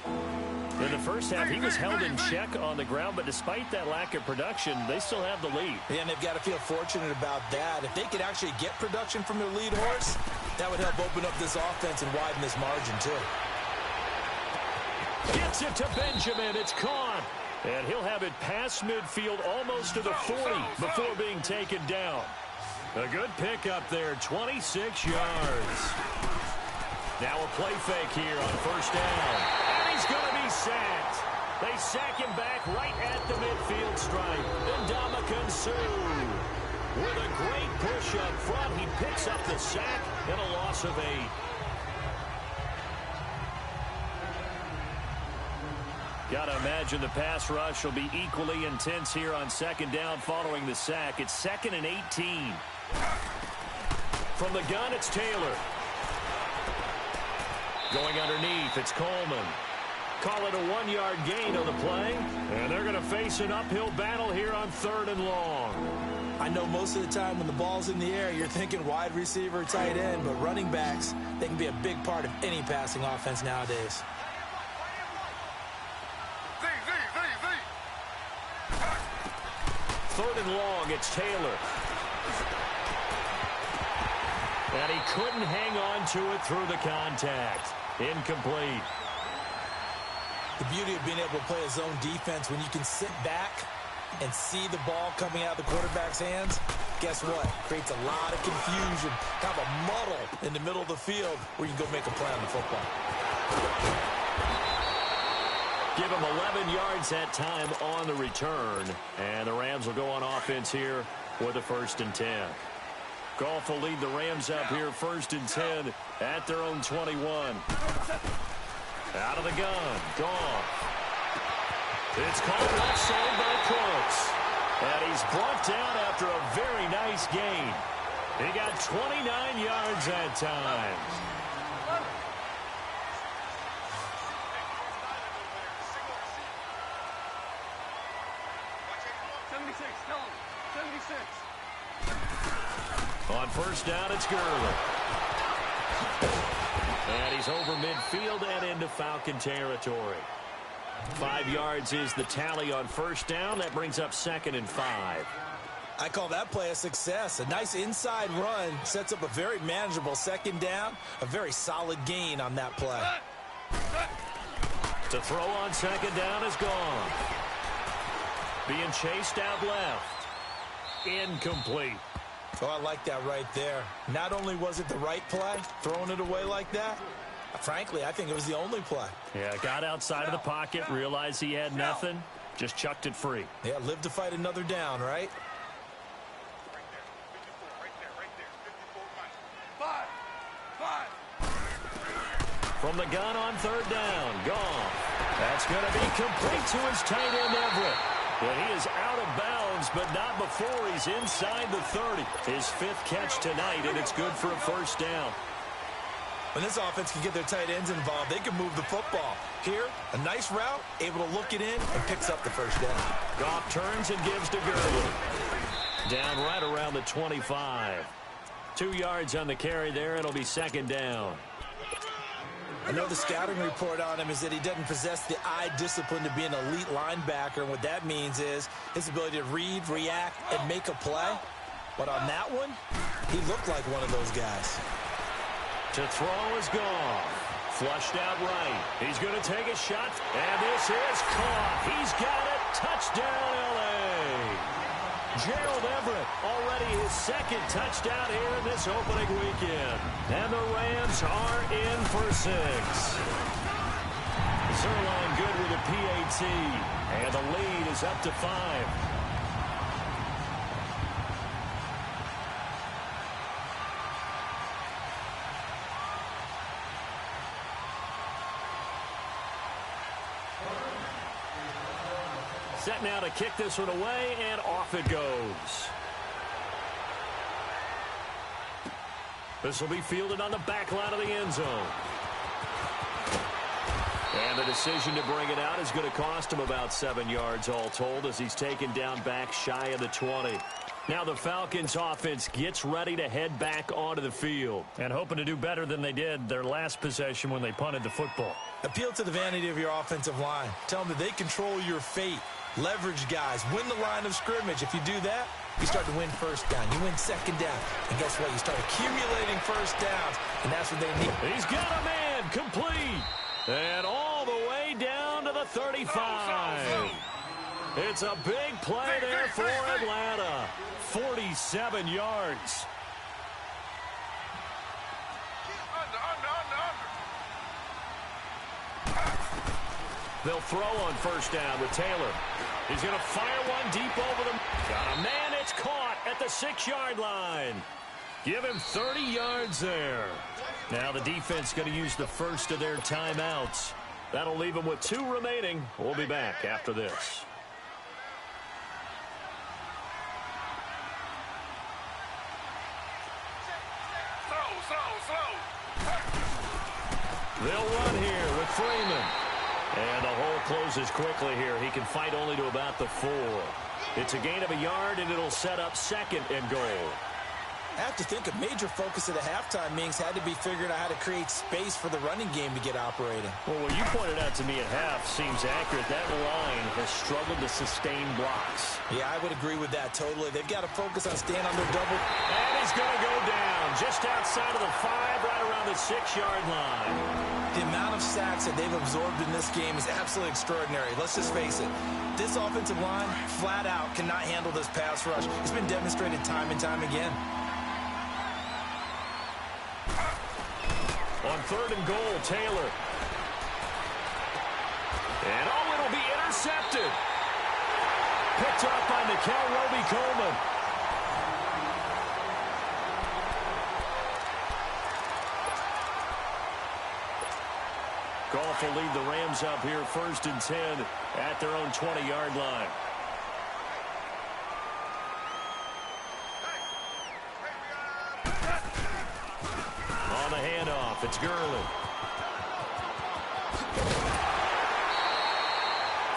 In the first half, he was held in check on the ground, but despite that lack of production, they still have the lead. Yeah, and they've got to feel fortunate about that. If they could actually get production from their lead horse, that would help open up this offense and widen this margin, too. Gets it to Benjamin. It's caught. And he'll have it past midfield almost to the 40 before being taken down. A good pickup there, 26 yards. Now a play fake here on first down. And he's going to be sacked. They sack him back right at the midfield stripe. Ndamukong Suh with a great push up front. He picks up the sack and a loss of 8. Got to imagine the pass rush will be equally intense here on second down following the sack. It's 2nd and 18. From the gun, it's Taylor. Going underneath, it's Coleman. Call it a 1-yard gain on the play. And they're going to face an uphill battle here on 3rd and long. I know most of the time when the ball's in the air, you're thinking wide receiver, tight end, but running backs, they can be a big part of any passing offense nowadays. Third and long, it's Taylor. And he couldn't hang on to it through the contact. Incomplete. The beauty of being able to play a zone defense when you can sit back and see the ball coming out of the quarterback's hands, guess what? Creates a lot of confusion, kind of a muddle in the middle of the field where you can go make a play on the football. Give him 11 yards that time on the return. And the Rams will go on offense here with a 1st and 10. Goff will lead the Rams up here 1st and 10 at their own 21. Out of the gun, Goff. It's called left side by Cooks. And he's brought down after a very nice gain. He got 29 yards that time. On 1st down, it's Gurley. And he's over midfield and into Falcon territory. 5 yards is the tally on 1st down. That brings up 2nd and 5. I call that play a success. A nice inside run sets up a very manageable 2nd down. A very solid gain on that play. To throw on 2nd down is gone. Being chased out left. Incomplete. Oh, I like that right there. Not only was it the right play, throwing it away like that, frankly, I think it was the only play. Yeah, got outside of the pocket, realized he had nothing, just chucked it free. Yeah, live to fight another down, right? From the gun on 3rd down, gone. That's going to be complete to his tight end, Everett. Well, he is out of bounds, but not before he's inside the 30. His 5th catch tonight, and it's good for a 1st down. When this offense can get their tight ends involved, they can move the football. Here, a nice route, able to look it in, and picks up the 1st down. Goff turns and gives to Gurley. Down right around the 25. 2 yards on the carry there. It'll be 2nd down. I know the scouting report on him is that he doesn't possess the eye discipline to be an elite linebacker. And what that means is his ability to read, react, and make a play. But on that one, he looked like one of those guys. To throw is gone. Flushed out right. He's going to take a shot. And this is caught. He's got it. Touchdown, L.A. Gerald Everett, already his 2nd touchdown here in this opening weekend. And the Rams are in for 6. Zerline good with a PAT. And the lead is up to 5. Set now to kick this one away, and off it goes. This will be fielded on the back line of the end zone. And the decision to bring it out is going to cost him about 7 yards all told as he's taken down back shy of the 20. Now the Falcons offense gets ready to head back onto the field. And hoping to do better than they did their last possession when they punted the football. Appeal to the vanity of your offensive line. Tell them that they control your fate. Leverage guys. Win the line of scrimmage. If you do that, you start to win 1st down. You win 2nd down. And guess what? You start accumulating 1st downs. And that's what they need. He's got a man complete. And all the way down to the 35. It's a big play there for Atlanta. 47 yards. They'll throw on 1st down with Taylor. He's going to fire one deep over them. Got a man. It's caught at the 6-yard line. Give him 30 yards there. Now the defense going to use the first of their timeouts. That'll leave them with 2 remaining. We'll be back after this. They'll run here with Freeman. And the whole closes quickly here. He can fight only to about the 4. It's a gain of a yard, and it'll set up 2nd and goal. I have to think a major focus of the halftime meetings had to be figuring out how to create space for the running game to get operating. Well, what you pointed out to me at half seems accurate. That line has struggled to sustain blocks. Yeah, I would agree with that totally. They've got to focus on staying on their double. And he's going to go down just outside of the 5, right around the 6-yard line. The amount of sacks that they've absorbed in this game is absolutely extraordinary. Let's just face it. This offensive line, flat out, cannot handle this pass rush. It's been demonstrated time and time again. On 3rd and goal, Taylor. And, oh, it'll be intercepted. Picked up by Nikel Roby-Coleman. Goff will lead the Rams up here 1st and 10 at their own 20-yard line. On the handoff, it's Gurley.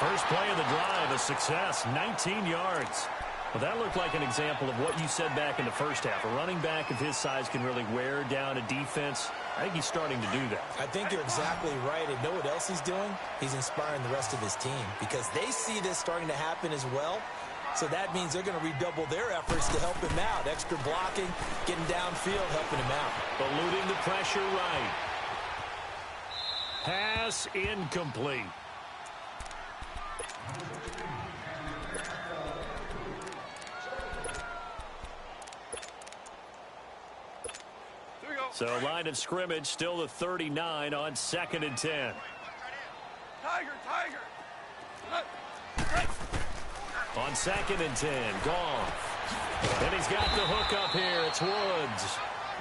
First play of the drive, a success, 19 yards. Well, that looked like an example of what you said back in the first half. A running back of his size can really wear down a defense. I think he's starting to do that. I think you're exactly right. And know what else he's doing? He's inspiring the rest of his team because they see this starting to happen as well. So that means they're going to redouble their efforts to help him out. Extra blocking, getting downfield, helping him out. Eluding the pressure right. Pass incomplete. So line of scrimmage still the 39 on 2nd and 10. Tiger. On 2nd and 10, Goff. And he's got the hook up here. It's Woods.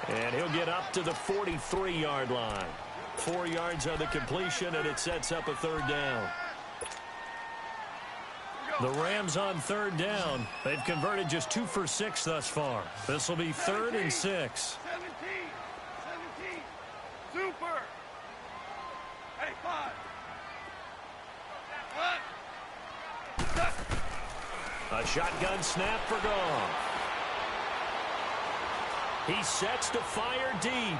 And he'll get up to the 43-yard line. 4 yards on the completion, and it sets up a 3rd down. The Rams on 3rd down. They've converted just 2 for 6 thus far. This will be 3rd and 6. 17. Super. Hey, 5. A shotgun snap for Goff. He sets to fire deep.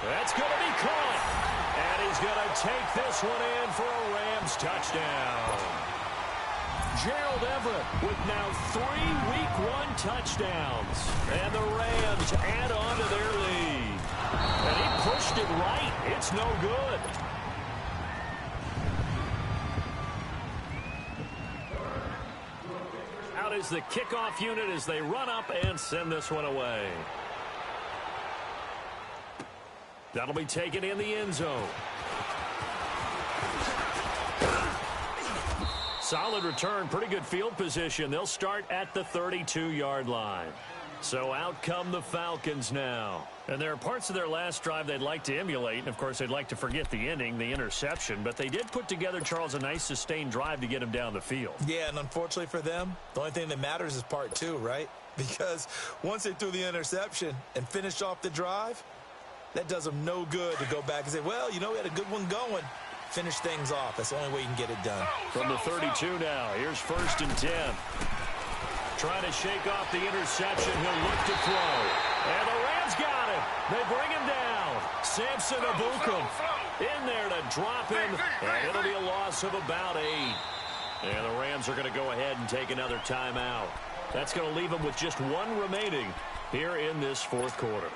That's going to be caught. And he's going to take this one in for a Rams touchdown. Gerald Everett with now 3 Week 1 touchdowns. And the Rams add on to their lead. And he pushed it right. It's no good. Out is the kickoff unit as they run up and send this one away. That'll be taken in the end zone. Solid return, pretty good field position. They'll start at the 32-yard line. So out come the Falcons now. And there are parts of their last drive they'd like to emulate. And, of course, they'd like to forget the ending, the interception. But they did put together, Charles, a nice sustained drive to get him down the field. Yeah, and unfortunately for them, the only thing that matters is part 2, right? Because once they threw the interception and finished off the drive, that does them no good to go back and say, well, you know, we had a good one going. Finish things off. That's the only way you can get it done. From the 32 now, here's 1st and 10. Trying to shake off the interception. He'll look to throw. And the Rams got him. They bring him down. Samson Ebukam in there to drop him. And it'll be a loss of about 8. And the Rams are going to go ahead and take another timeout. That's going to leave them with just 1 remaining here in this 4th quarter.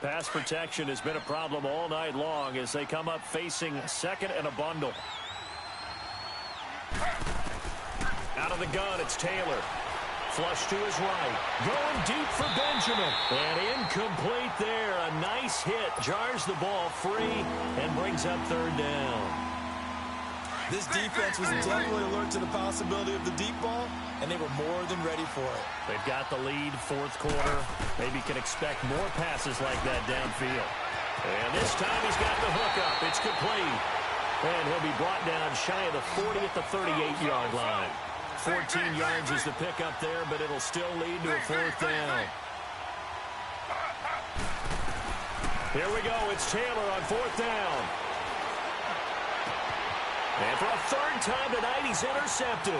Pass protection has been a problem all night long as they come up facing 2nd and a bundle. Out of the gun, it's Taylor. Flush to his right. Going deep for Benjamin. And incomplete there. A nice hit. Jars the ball free and brings up 3rd down. This defense was definitely alert to the possibility of the deep ball, and they were more than ready for it. They've got the lead, 4th quarter. Maybe can expect more passes like that downfield. And this time he's got the hook up. It's complete. And he'll be brought down shy of the 40 at the 38-yard line. 14 yards is the pickup there, but it'll still lead to a 4th down. Here we go. It's Taylor on 4th down. And for a 3rd time tonight, he's intercepted.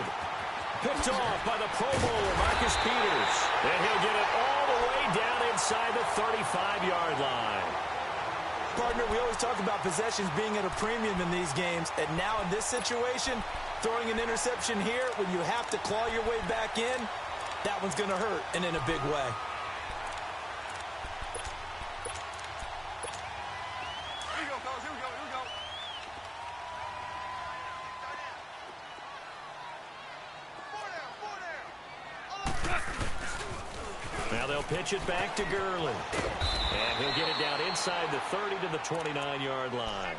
Picked off by the Pro Bowler, Marcus Peters. And he'll get it all the way down inside the 35-yard line. Partner, we always talk about possessions being at a premium in these games. And now in this situation, throwing an interception here when you have to claw your way back in, that one's going to hurt, and in a big way. Now they'll pitch it back to Gurley. And he'll get it down inside the 30 to the 29-yard line.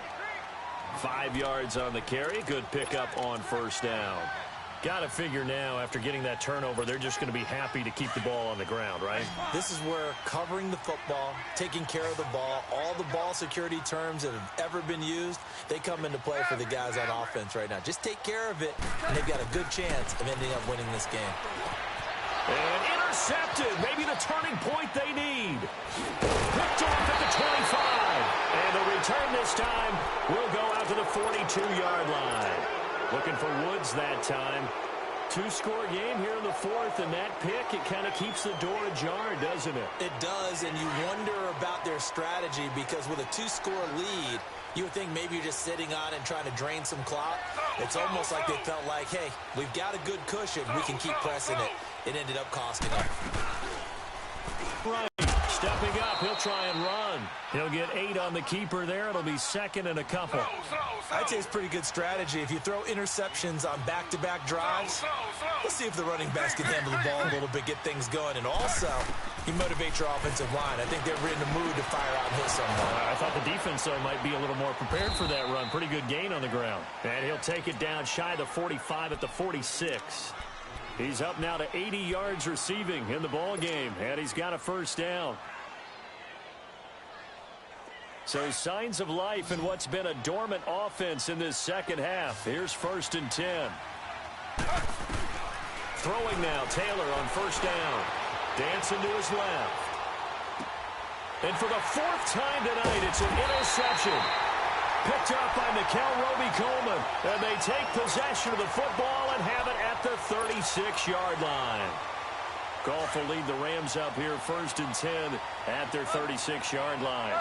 5 yards on the carry. Good pickup on 1st down. Got to figure now, after getting that turnover, they're just going to be happy to keep the ball on the ground, right? This is where covering the football, taking care of the ball, all the ball security terms that have ever been used, they come into play for the guys on offense right now. Just take care of it, and they've got a good chance of ending up winning this game. And intercepted. Maybe the turning point they need. Picked off at the 25. And the return this time will go out to the 42-yard line. Looking for Woods that time. 2-score game here in the 4th, and that pick, it kind of keeps the door ajar, doesn't it? It does, and you wonder about their strategy because with a 2-score lead, you would think maybe you're just sitting on it and trying to drain some clock. It's almost like they felt like, hey, we've got a good cushion. We can keep pressing it. It ended up costing them. Right. Stepping up, he'll try and run. He'll get 8 on the keeper there. It'll be 2nd and a couple. I'd say it's pretty good strategy. If you throw interceptions on back-to-back drives, let's see if the running backs can handle the ball a little bit, get things going. And also, you motivate your offensive line. I think they're in the mood to fire out and hit someone. I thought the defense, though, might be a little more prepared for that run. Pretty good gain on the ground. And he'll take it down shy of the 45 at the 46. He's up now to 80 yards receiving in the ball game, and he's got a 1st down. So signs of life in what's been a dormant offense in this 2nd half. Here's 1st and 10. Throwing now, Taylor on 1st down. Dancing to his left. And for the 4th time tonight, it's an interception. Picked up by Mikel Roby-Coleman. And they take possession of the football and have it at the 36-yard line. Goff will lead the Rams up here 1st and 10 at their 36-yard line.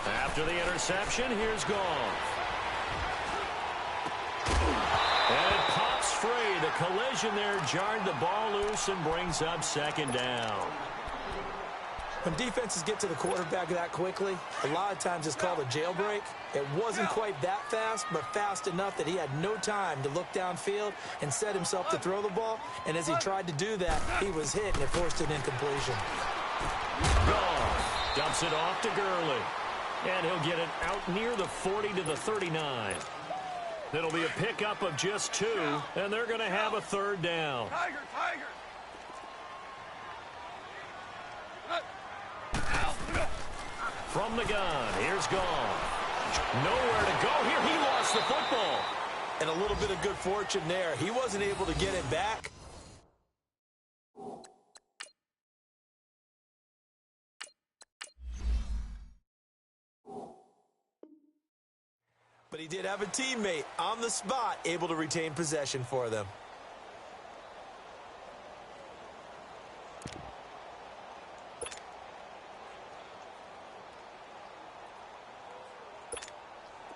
After the interception, here's Goff. And it pops free. The collision there jarred the ball loose and brings up 2nd down. When defenses get to the quarterback that quickly, a lot of times it's called a jailbreak. It wasn't quite that fast, but fast enough that he had no time to look downfield and set himself to throw the ball. And as he tried to do that, he was hit, and it forced an incompletion. Goff dumps it off to Gurley. And he'll get it out near the 40 to the 39. It'll be a pickup of just 2, and they're going to have a 3rd down. Tiger! From the gun, here's Goff. Nowhere to go here. He lost the football. And a little bit of good fortune there. He wasn't able to get it back. But he did have a teammate on the spot able to retain possession for them.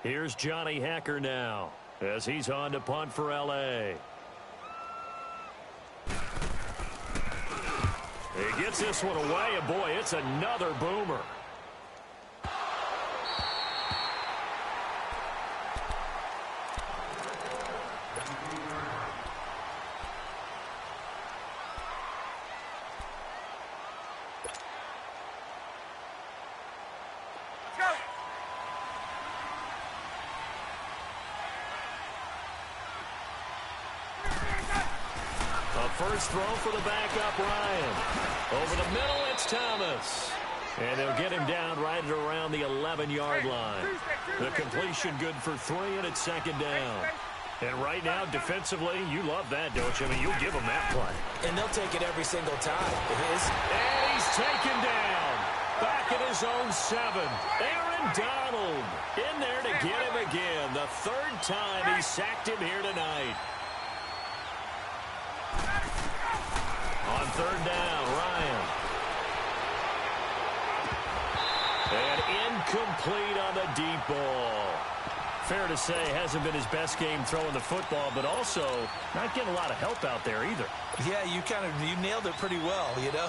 Here's Johnny Hacker now as he's on to punt for L.A. He gets this one away, and boy, it's another boomer. First throw for the backup, Ryan. Over the middle, it's Thomas. And they'll get him down right at around the 11-yard line. The completion good for 3, and it's 2nd down. And right now, defensively, you love that, don't you? I mean, you'll give them that play. And they'll take it every single time. And he's taken down. Back at his own 7. Aaron Donald in there to get him again. The third time he sacked him here tonight. On third down, Ryan. And incomplete on the deep ball. Fair to say, hasn't been his best game throwing the football, but also not getting a lot of help out there either. Yeah, you nailed it pretty well, you know.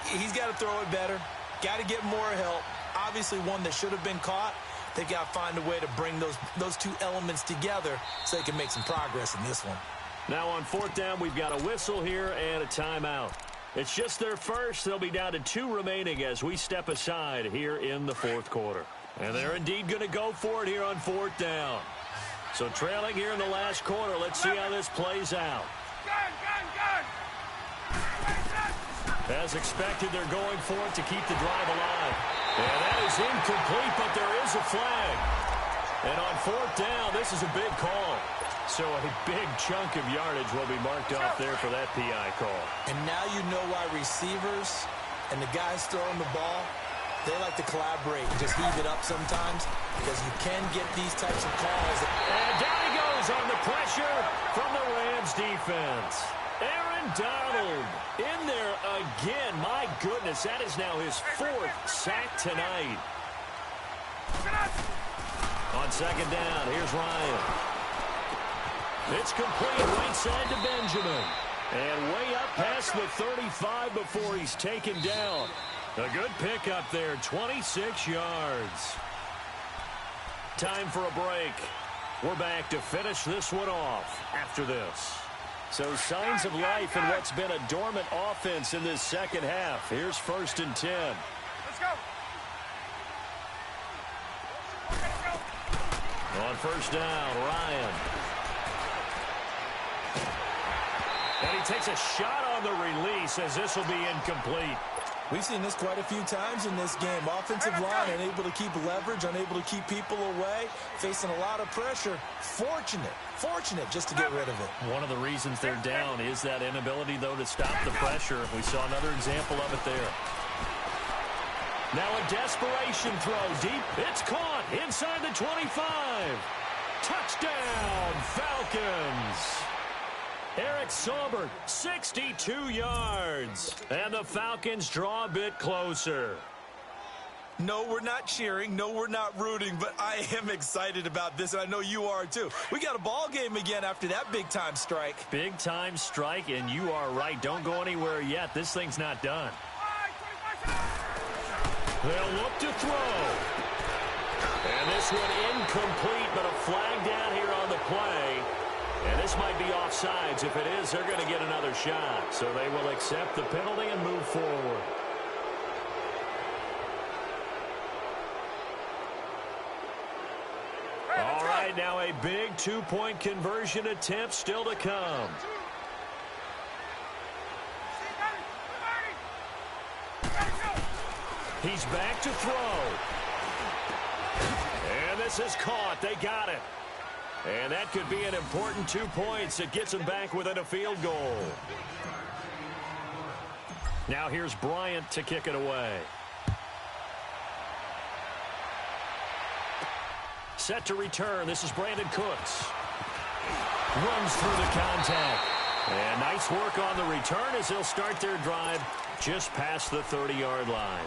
He's got to throw it better. Got to get more help. Obviously one that should have been caught. They've got to find a way to bring those two elements together so they can make some progress in this one. Now on fourth down, we've got a whistle here and a timeout. It's just their first. They'll be down to 2 remaining as we step aside here in the fourth quarter. And they're indeed going to go for it here on fourth down. So trailing here in the last quarter. Let's see how this plays out. As expected, they're going for it to keep the drive alive. And that is incomplete, but there is a flag. And on fourth down, this is a big call. So a big chunk of yardage will be marked off there for that PI call. And now you know why receivers and the guys throwing the ball, they like to collaborate and just heave it up sometimes because you can get these types of calls. And down he goes on the pressure from the Rams defense. Aaron Donald in there again. My goodness, that is now his 4th sack tonight. On second down, here's Ryan. It's complete right side to Benjamin. And way up past the 35 before he's taken down. A good pickup there, 26 yards. Time for a break. We're back to finish this one off after this. So signs of life in what's been a dormant offense in this second half. Here's 1st and 10. Let's go. On first down, Ryan. And he takes a shot on the release as this will be incomplete. We've seen this quite a few times in this game. Offensive line unable to keep leverage, unable to keep people away, facing a lot of pressure. Fortunate just to get rid of it. One of the reasons they're down is that inability, though, to stop the pressure. We saw another example of it there. Now a desperation throw deep. It's caught inside the 25. Touchdown, Falcons. Eric Saubert, 62 yards. And the Falcons draw a bit closer. No, we're not cheering. No, we're not rooting, but I am excited about this, and I know you are too. We got a ball game again after that big-time strike. Big-time strike, and you are right. Don't go anywhere yet. This thing's not done. They'll look to throw. And this one incomplete, but a flag down here on the play. And this might be offsides. If it is, they're going to get another shot. So they will accept the penalty and move forward. All right, now a big two-point conversion attempt still to come. He's back to throw. And this is caught. They got it. And that could be an important 2 points. It gets them back within a field goal. Now here's Bryant to kick it away. Set to return. This is Brandon Cooks. Runs through the contact. And nice work on the return as they'll start their drive just past the 30-yard line.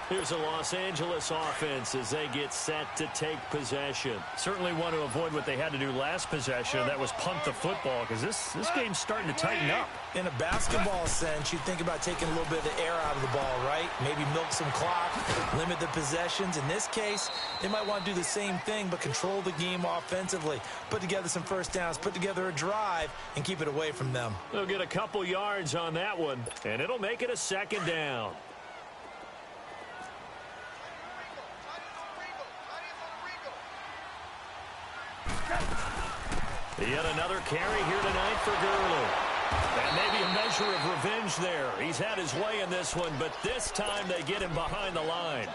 Here's a Los Angeles offense as they get set to take possession. Certainly want to avoid what they had to do last possession. That was punt the football because this game's starting to tighten up. In a basketball sense, you think about taking a little bit of the air out of the ball, right? Maybe milk some clock, limit the possessions. In this case, they might want to do the same thing but control the game offensively. Put together some first downs, put together a drive, and keep it away from them. They'll get a couple yards on that one, and it'll make it a second down. Yet another carry here tonight for Gurley. And maybe a measure of revenge there. He's had his way in this one, but this time they get him behind the line.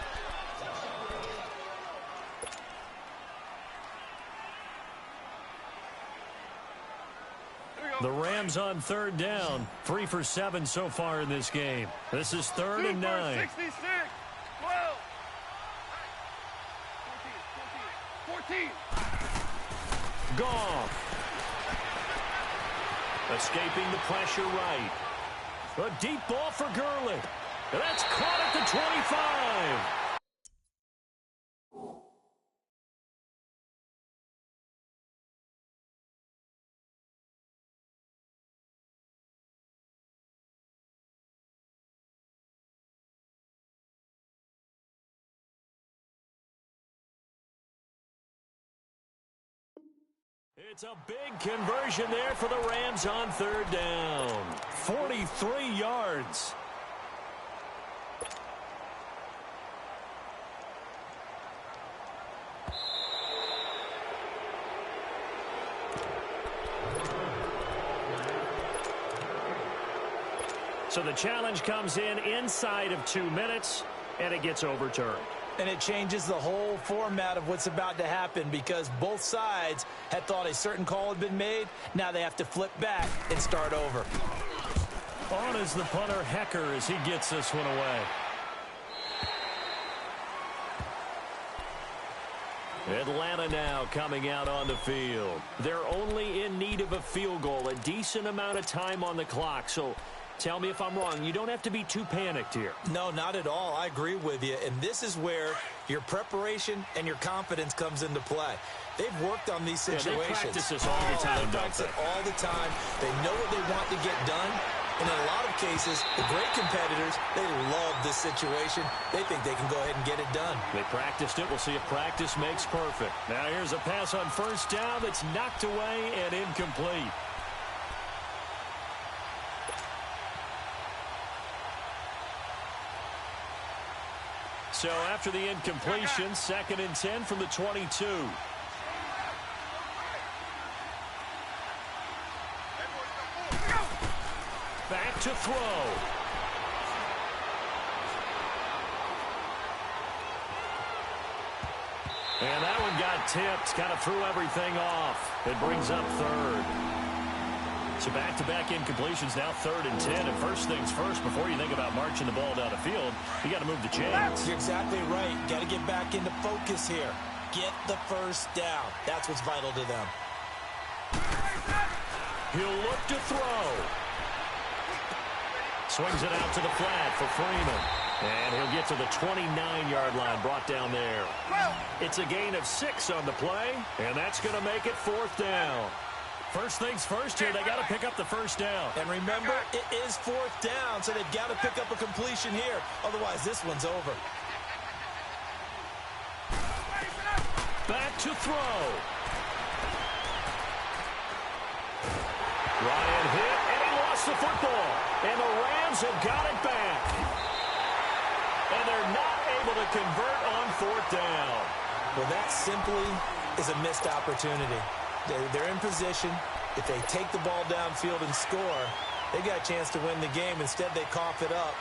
The Rams on third down, 3 for 7 so far in this game. This is 3rd and 9. 66, 12, 14. Goff. Escaping the pressure right. A deep ball for Gurley. That's caught at the 25. It's a big conversion there for the Rams on third down. 43 yards. So the challenge comes in inside of 2 minutes, and it gets overturned. And it changes the whole format of what's about to happen because both sides had thought a certain call had been made. Now they have to flip back and start over. On is the punter, Hecker, as he gets this one away. Atlanta now coming out on the field. They're only in need of a field goal, a decent amount of time on the clock. So tell me if I'm wrong. You don't have to be too panicked here. No, not at all. I agree with you. And this is where your preparation and your confidence comes into play. They've worked on these situations. Yeah, they practice this all the time, they practice it all the time. They know what they want to get done. And in a lot of cases, the great competitors, they love this situation. They think they can go ahead and get it done. They practiced it. We'll see if practice makes perfect. Now here's a pass on first down that's knocked away and incomplete. So after the incompletion, 2nd and 10 from the 22. Back to throw. And that one got tipped, kind of threw everything off. It brings up 3rd. So back-to-back incompletions, now 3rd and 10. And first things first, before you think about marching the ball down the field, you got to move the chains. You're exactly right. Got to get back into focus here. Get the first down. That's what's vital to them. He'll look to throw. Swings it out to the flat for Freeman. And he'll get to the 29-yard line, brought down there. It's a gain of 6 on the play, and that's going to make it 4th down. First things first here, they got to pick up the first down. And remember, it is 4th down, so they've got to pick up a completion here. Otherwise, this one's over. Back to throw. Ryan hit, and he lost the football. And the Rams have got it back. And they're not able to convert on 4th down. Well, that simply is a missed opportunity. They're in position. If they take the ball downfield and score, they got a chance to win the game. Instead, they cough it up.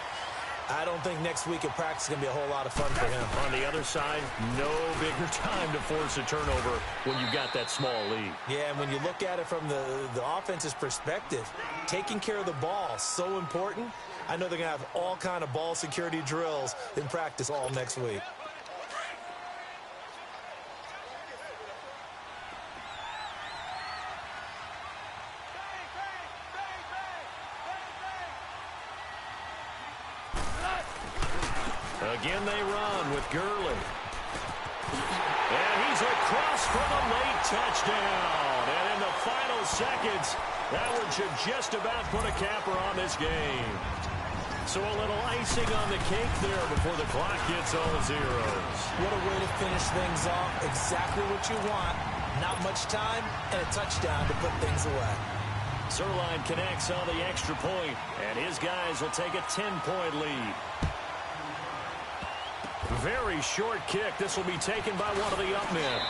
I don't think next week at practice is going to be a whole lot of fun for him. On the other side, no bigger time to force a turnover when you've got that small lead. Yeah, and when you look at it from the offense's perspective, taking care of the ball is so important. I know they're going to have all kind of ball security drills in practice all next week. Again they run with Gurley. And he's across for the late touchdown. And in the final seconds, that one should just about put a capper on this game. So a little icing on the cake there before the clock gets all zeros. What a way to finish things off. Exactly what you want. Not much time and a touchdown to put things away. Sirline connects on the extra point, and his guys will take a 10-point lead. Very short kick. This will be taken by one of the up men.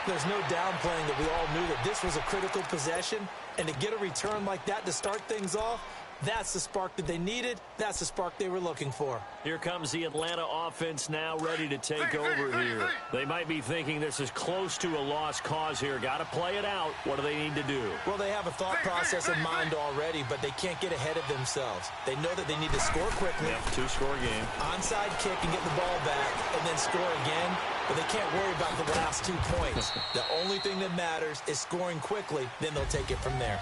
There's no downplaying that we all knew that this was a critical possession, and to get a return like that to start things off, That's the spark that they needed. That's the spark they were looking for. Here comes the Atlanta offense now ready to take over here. They might be thinking this is close to a lost cause here. Got to play it out. What do they need to do? Well, they have a thought process in mind already, but they can't get ahead of themselves. They know that they need to score quickly. Yep, two-score game. Onside kick and get the ball back and then score again. But they can't worry about the last 2 points. The only thing that matters is scoring quickly. Then they'll take it from there.